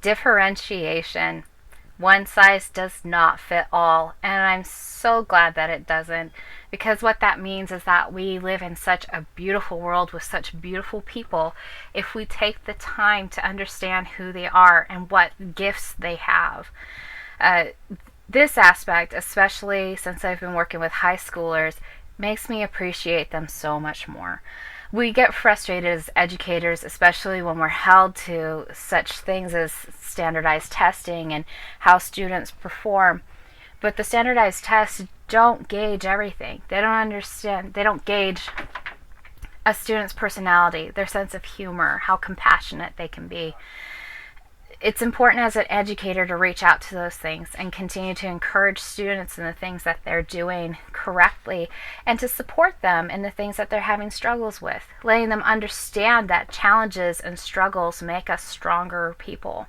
Differentiation. One size does not fit all, and I'm so glad that it doesn't, because what that means is that we live in such a beautiful world with such beautiful people if we take the time to understand who they are and what gifts they have. Uh, this aspect, especially since I've been working with high schoolers, makes me appreciate them so much more. We get frustrated as educators, especially when we're held to such things as standardized testing and how students perform. But the standardized tests don't gauge everything. They don't gauge a student's personality, their sense of humor, how compassionate they can be. It's important as an educator to reach out to those things and continue to encourage students in the things that they're doing correctly and to support them in the things that they're having struggles with, letting them understand that challenges and struggles make us stronger people.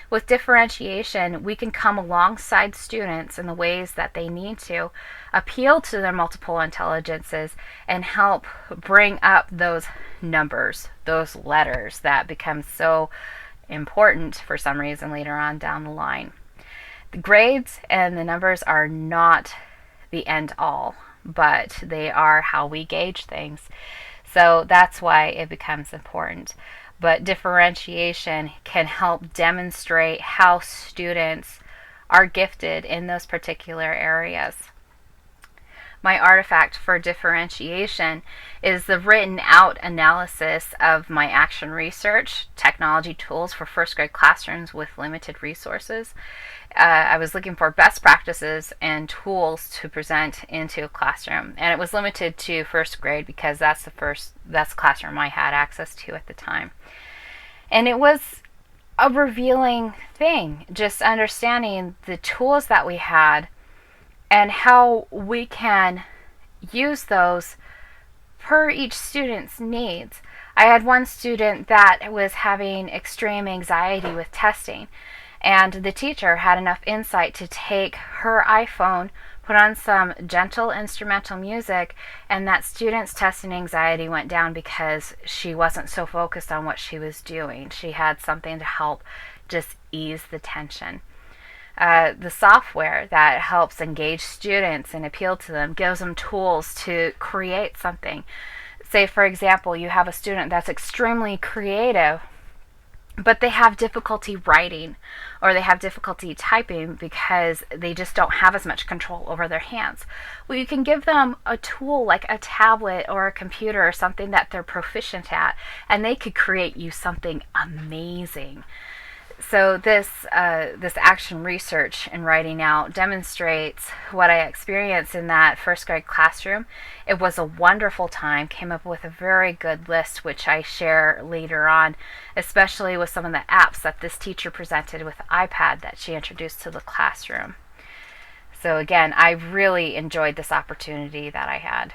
With differentiation, we can come alongside students in the ways that they need to, appeal to their multiple intelligences, and help bring up those numbers, those letters that become so important for some reason later on down the line. The grades and the numbers are not the end all, but they are how we gauge things. So that's why it becomes important. But differentiation can help demonstrate how students are gifted in those particular areas. My artifact for differentiation is the written out analysis of my action research, technology tools for first grade classrooms with limited resources. I was looking for best practices and tools to present into a classroom, and it was limited to first grade because that's the classroom I had access to at the time. And it was a revealing thing, just understanding the tools that we had and how we can use those per each student's needs. I had one student that was having extreme anxiety with testing, and the teacher had enough insight to take her iPhone, put on some gentle instrumental music, and that student's testing anxiety went down because she wasn't so focused on what she was doing. She had something to help just ease the tension. The software that helps engage students and appeal to them gives them tools to create something. Say, for example, you have a student that's extremely creative, but they have difficulty writing or they have difficulty typing because they just don't have as much control over their hands. Well, you can give them a tool like a tablet or a computer or something that they're proficient at, and they could create you something amazing. So this action research and writing out demonstrates what I experienced in that first grade classroom. It was a wonderful time, came up with a very good list, which I share later on, especially with some of the apps that this teacher presented with the iPad that she introduced to the classroom. So again, I really enjoyed this opportunity that I had.